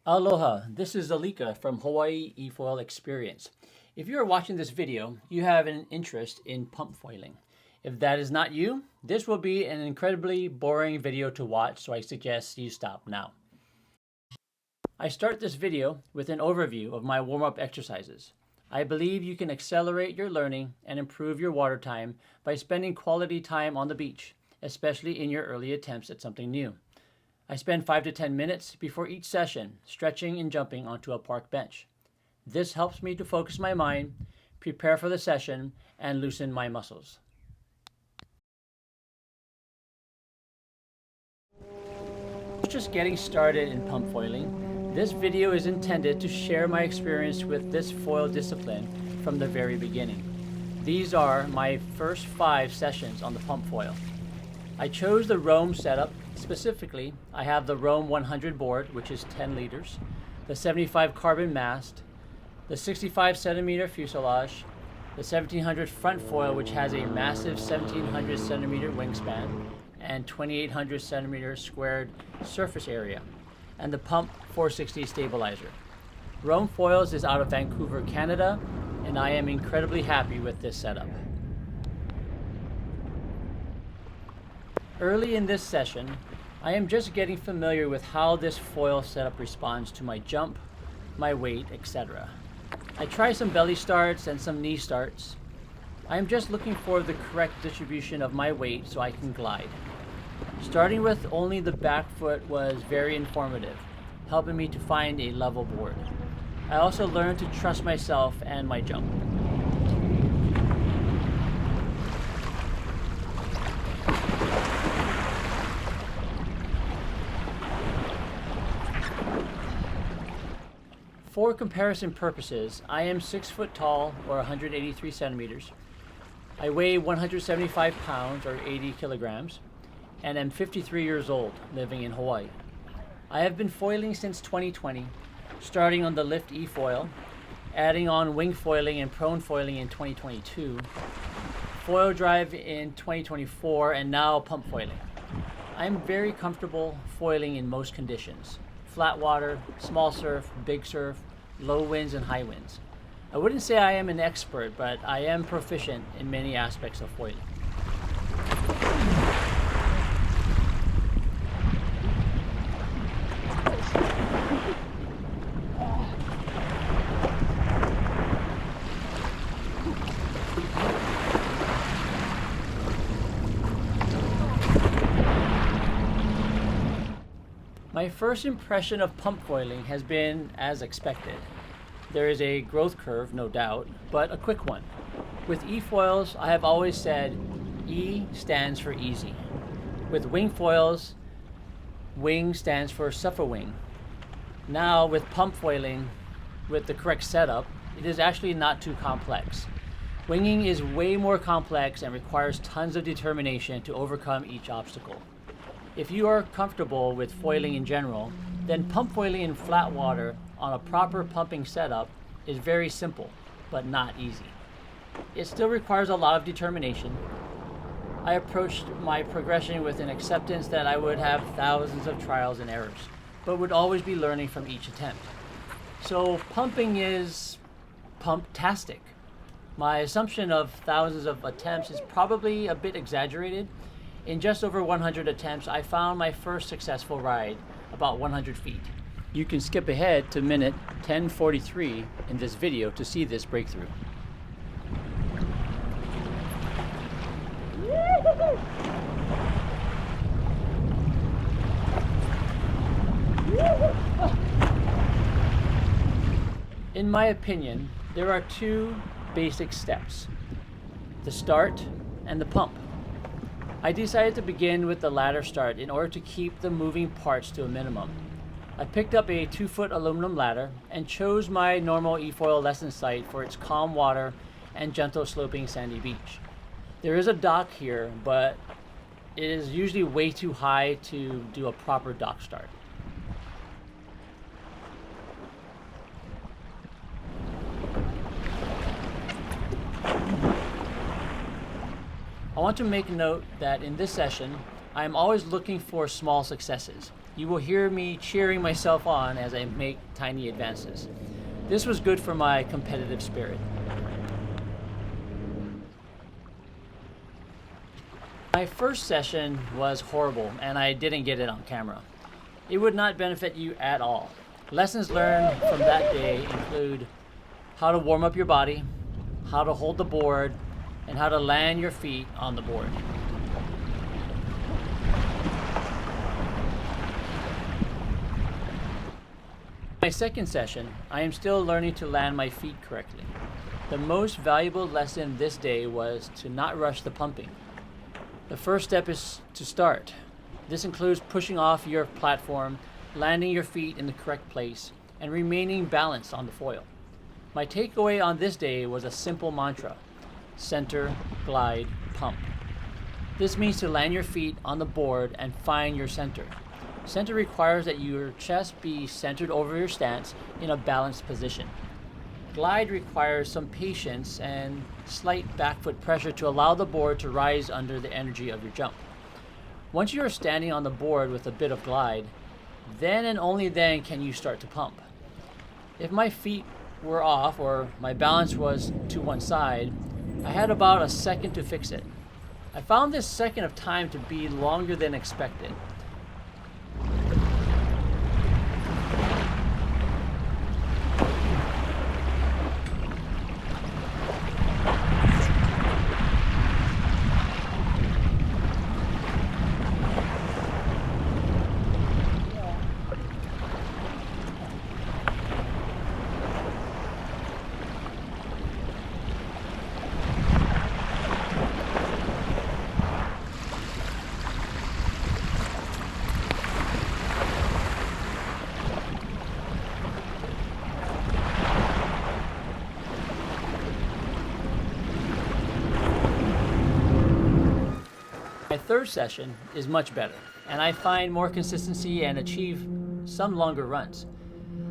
Aloha, this is Alika from Hawaii Efoil Experience. If you are watching this video, you have an interest in pump foiling. If that is not you, this will be an incredibly boring video to watch, so I suggest you stop now. I start this video with an overview of my warm-up exercises. I believe you can accelerate your learning and improve your water time by spending quality time on the beach, especially in your early attempts at something new. I spend 5 to 10 minutes before each session stretching and jumping onto a park bench. This helps me to focus my mind, prepare for the session, and loosen my muscles. Just getting started in pump foiling, this video is intended to share my experience with this foil discipline from the very beginning. These are my first 5 sessions on the pump foil. I chose the Roam setup. Specifically, I have the Roam 100 board, which is 10 liters, the 75 carbon mast, the 65 centimeter fuselage, the 1700 front foil, which has a massive 1700 centimeter wingspan and 2800 centimeter squared surface area, and the Pump 460 stabilizer. Roam Foils is out of Vancouver, Canada, and I am incredibly happy with this setup. Early in this session, I am just getting familiar with how this foil setup responds to my jump, my weight, etc. I try some belly starts and some knee starts. I am just looking for the correct distribution of my weight so I can glide. Starting with only the back foot was very informative, helping me to find a level board. I also learned to trust myself and my jump. For comparison purposes, I am 6 foot tall or 183 centimeters. I weigh 175 pounds or 80 kilograms and am 53 years old, living in Hawaii. I have been foiling since 2020, starting on the Lift Efoil, adding on wing foiling and prone foiling in 2022, foil drive in 2024, and now pump foiling. I am very comfortable foiling in most conditions: flat water, small surf, big surf, low winds, and high winds. I wouldn't say I am an expert, but I am proficient in many aspects of foiling. My first impression of pump foiling has been as expected. There is a growth curve, no doubt, but a quick one. With E-foils, I have always said E stands for easy. With wing foils, wing stands for suffer wing. Now with pump foiling, with the correct setup, it is actually not too complex. Winging is way more complex and requires tons of determination to overcome each obstacle. If you are comfortable with foiling in general, then pump foiling in flat water on a proper pumping setup is very simple, but not easy. It still requires a lot of determination. I approached my progression with an acceptance that I would have thousands of trials and errors, but would always be learning from each attempt. So pumping is pump-tastic. My assumption of thousands of attempts is probably a bit exaggerated. In just over 100 attempts, I found my first successful ride, about 100 feet. You can skip ahead to minute 10:43 in this video to see this breakthrough. In my opinion, there are 2 basic steps: the start and the pump. I decided to begin with the latter start in order to keep the moving parts to a minimum. I picked up a 2-foot aluminum ladder and chose my normal E-foil lesson site for its calm water and gentle sloping sandy beach. There is a dock here, but it is usually way too high to do a proper dock start. I want to make note that in this session, I am always looking for small successes. You will hear me cheering myself on as I make tiny advances. This was good for my competitive spirit. My first session was horrible and I didn't get it on camera. It would not benefit you at all. Lessons learned from that day include how to warm up your body, how to hold the board, and how to land your feet on the board. My second session, I am still learning to land my feet correctly. The most valuable lesson this day was to not rush the pumping. The first step is to start. This includes pushing off your platform, landing your feet in the correct place, and remaining balanced on the foil. My takeaway on this day was a simple mantra: center, glide, pump. This means to land your feet on the board and find your center. Center requires that your chest be centered over your stance in a balanced position. Glide requires some patience and slight back foot pressure to allow the board to rise under the energy of your jump. Once you are standing on the board with a bit of glide, then and only then can you start to pump. If my feet were off or my balance was to one side, I had about a second to fix it. I found this second of time to be longer than expected. My third session is much better, and I find more consistency and achieve some longer runs.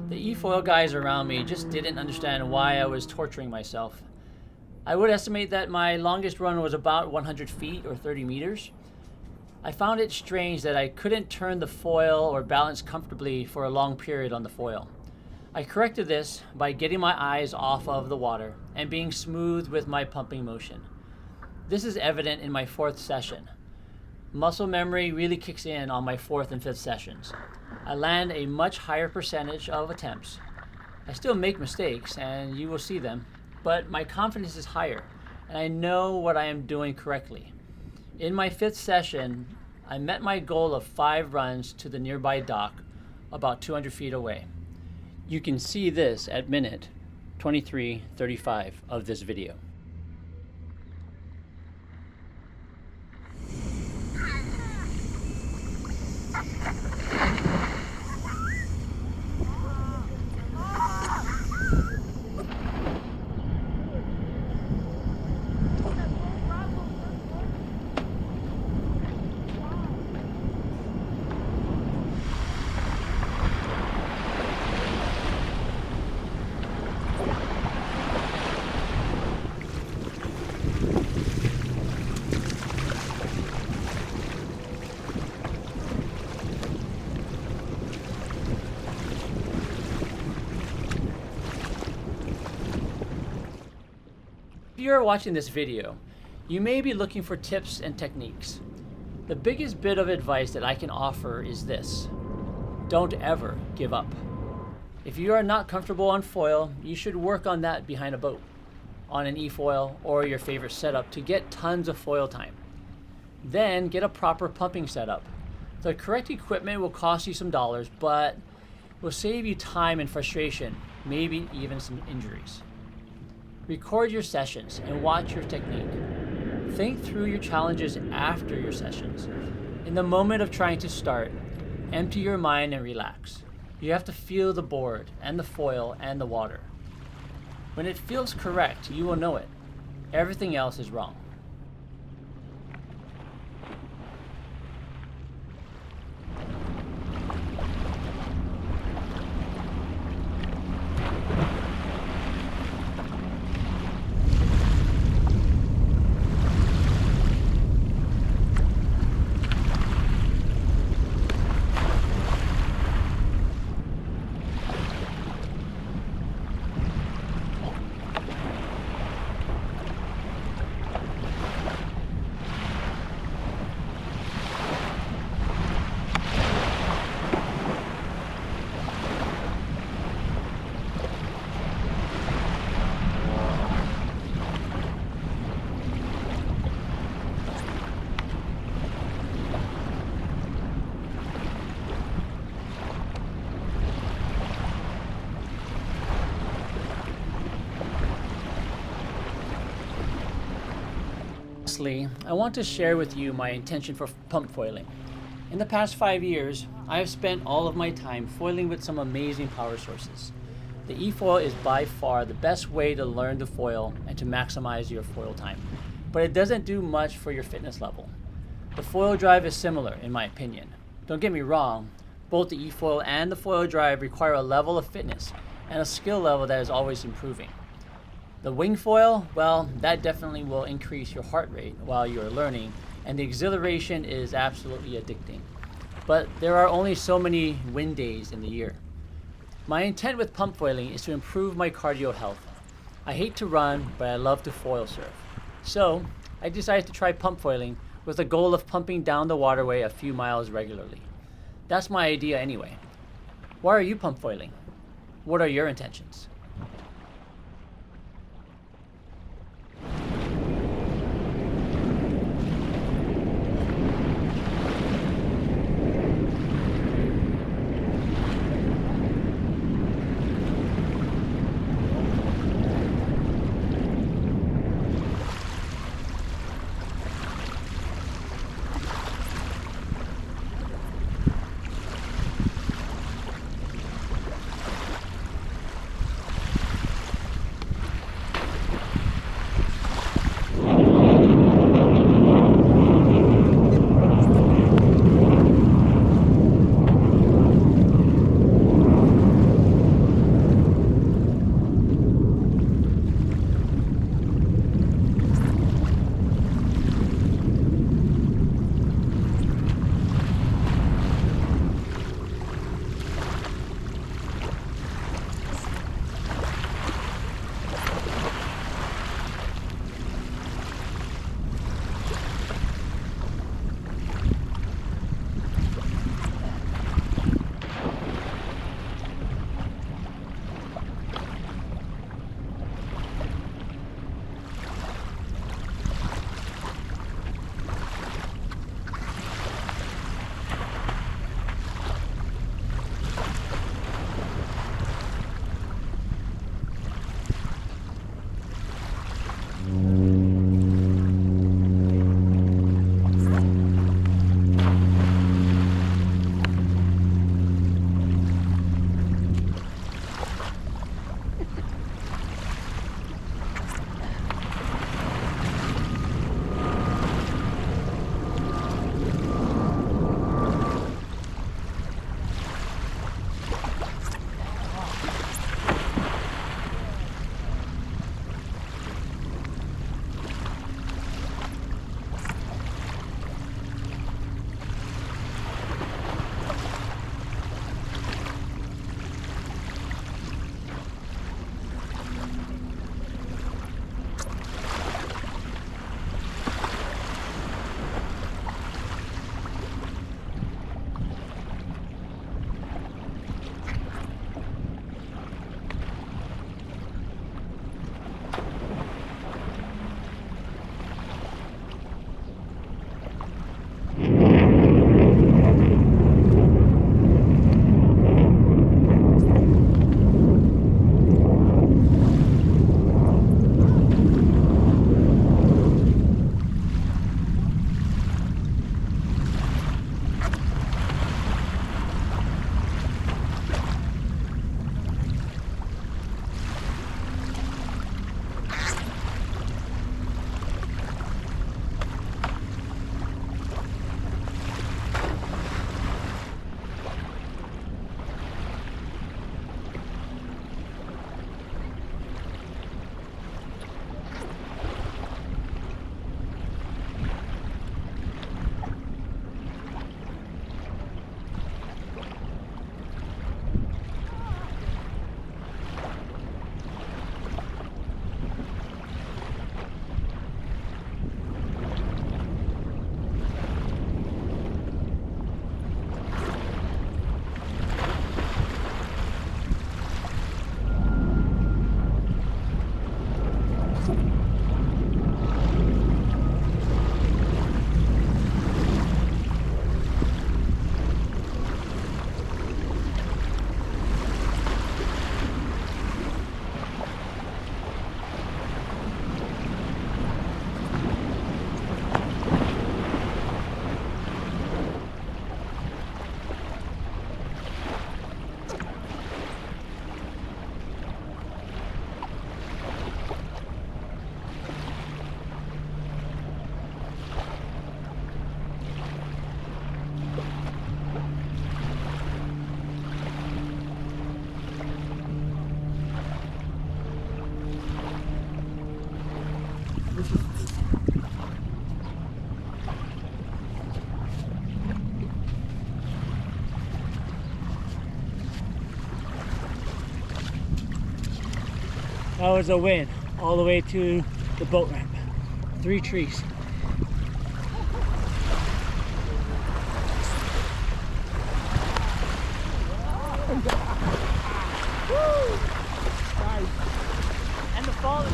The Efoil guys around me just didn't understand why I was torturing myself. I would estimate that my longest run was about 100 feet or 30 meters. I found it strange that I couldn't turn the foil or balance comfortably for a long period on the foil. I corrected this by getting my eyes off of the water and being smooth with my pumping motion. This is evident in my fourth session. Muscle memory really kicks in on my fourth and fifth sessions. I land a much higher percentage of attempts. I still make mistakes, and you will see them, but my confidence is higher, and I know what I am doing correctly. In my fifth session, I met my goal of 5 runs to the nearby dock, about 200 feet away. You can see this at minute 23:35 of this video. If you are watching this video, you may be looking for tips and techniques. The biggest bit of advice that I can offer is this: don't ever give up. If you are not comfortable on foil, you should work on that behind a boat, on an Efoil or your favorite setup to get tons of foil time. Then get a proper pumping setup. The correct equipment will cost you some dollars, but will save you time and frustration, maybe even some injuries. Record your sessions and watch your technique. Think through your challenges after your sessions. In the moment of trying to start, empty your mind and relax. You have to feel the board and the foil and the water. When it feels correct, you will know it. Everything else is wrong. lastly, I want to share with you my intention for pump foiling. In the past 5 years, I have spent all of my time foiling with some amazing power sources. The Efoil is by far the best way to learn to foil and to maximize your foil time, but it doesn't do much for your fitness level. The foil drive is similar in my opinion. Don't get me wrong, both the Efoil and the foil drive require a level of fitness and a skill level that is always improving. The wing foil, well, that definitely will increase your heart rate while you're learning, and the exhilaration is absolutely addicting. But there are only so many wind days in the year. My intent with pump foiling is to improve my cardio health. I hate to run, but I love to foil surf. So, I decided to try pump foiling with the goal of pumping down the waterway a few miles regularly. That's my idea anyway. Why are you pump foiling? What are your intentions? That was a win all the way to the boat ramp. 3 trees. And the fall is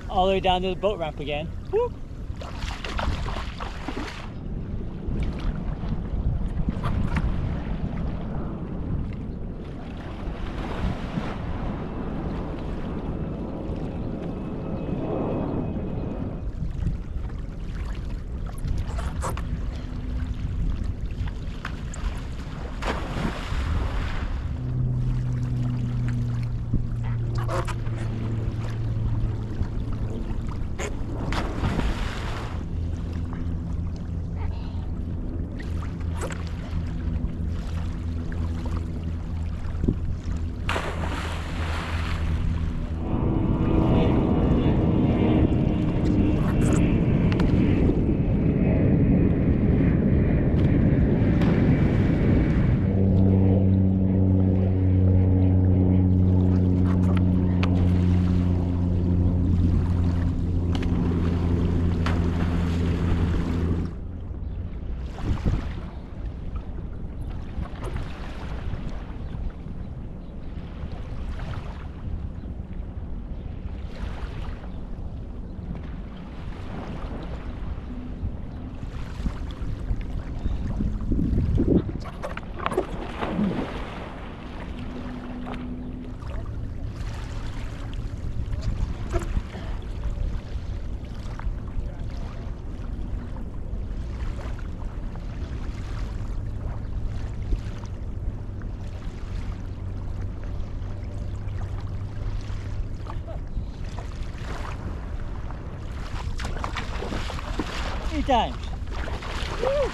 all the way down to the boat ramp again. Woo. Three times. Woo.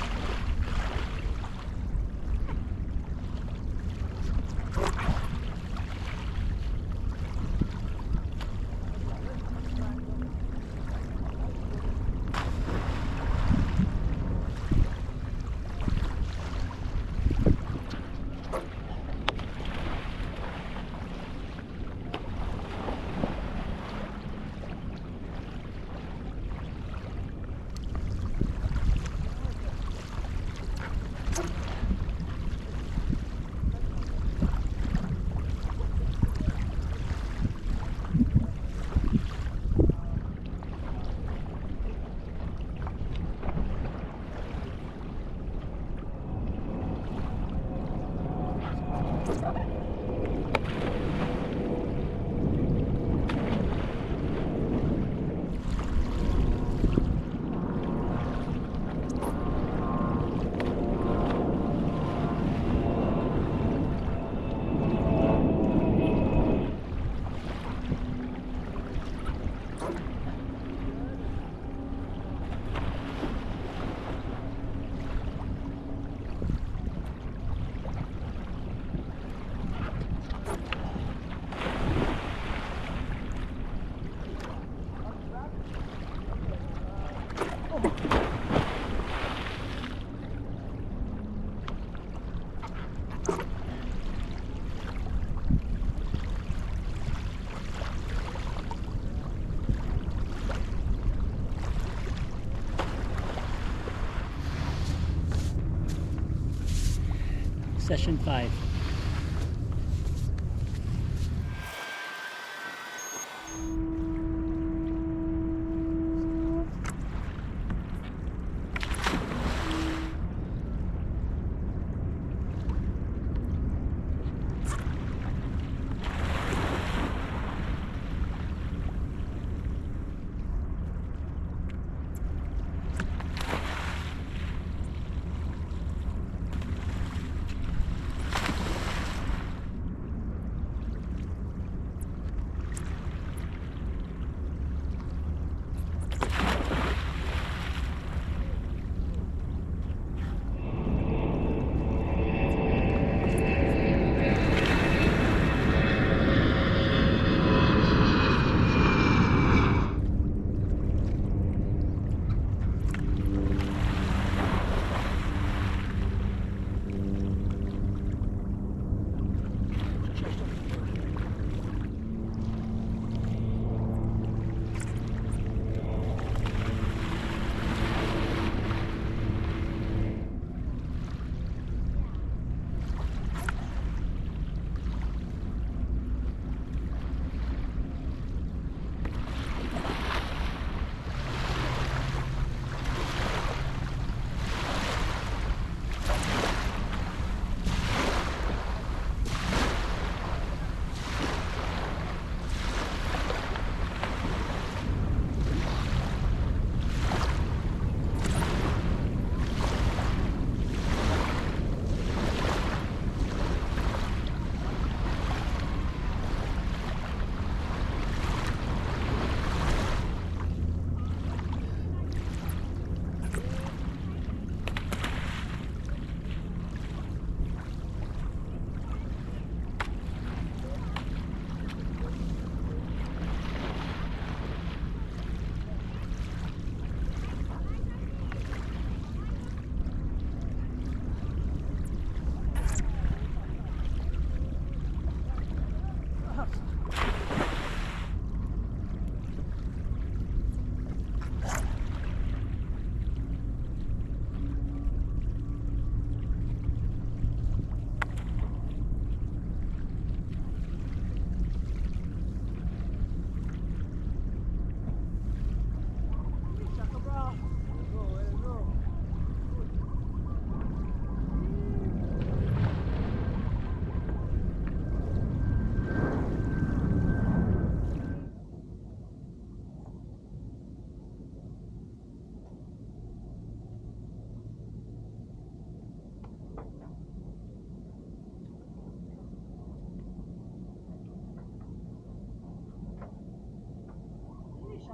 Session 5.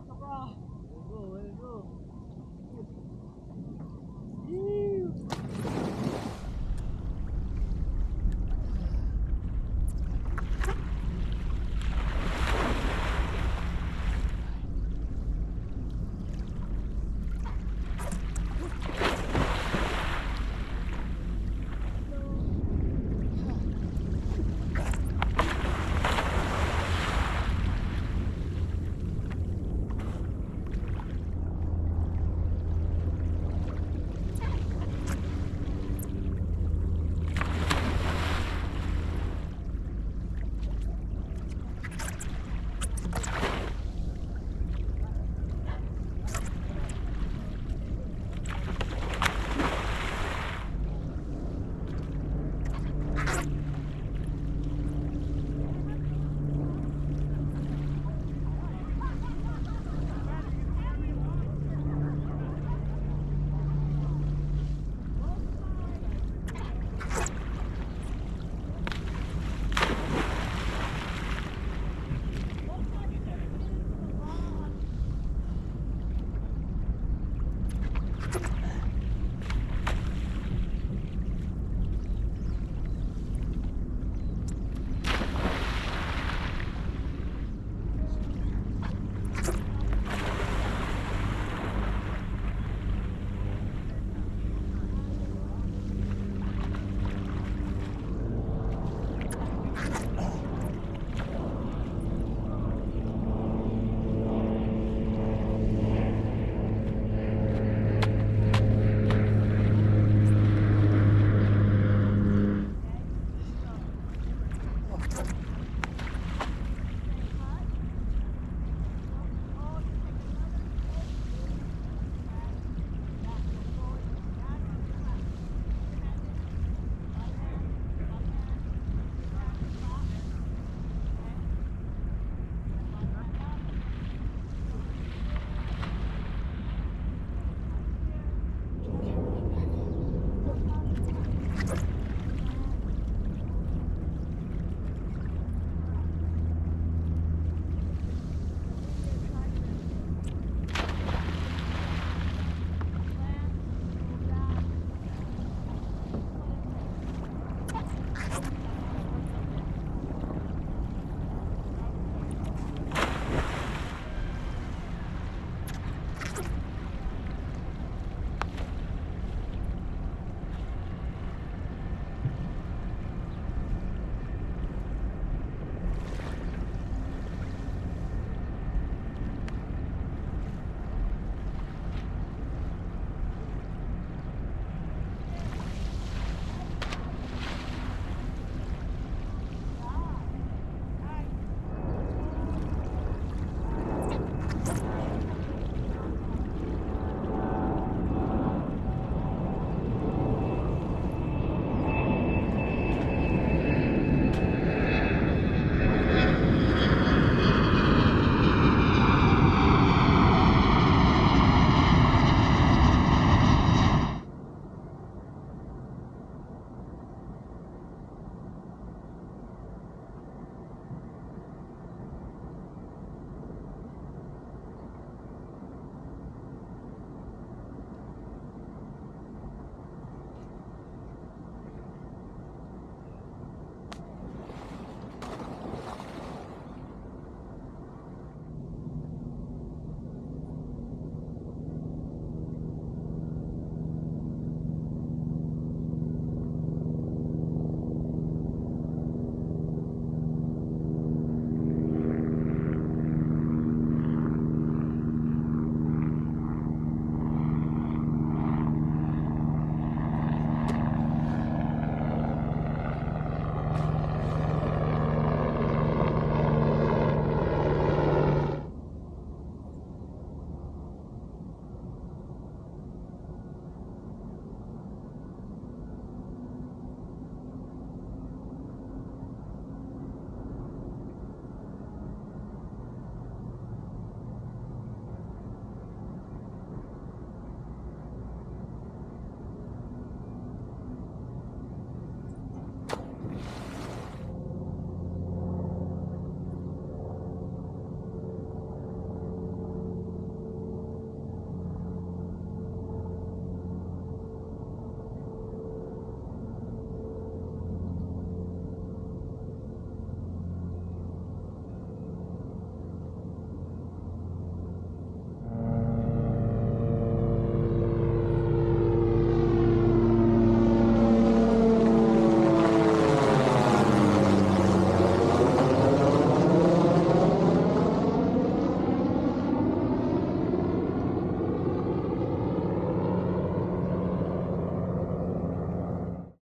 Let go, let go.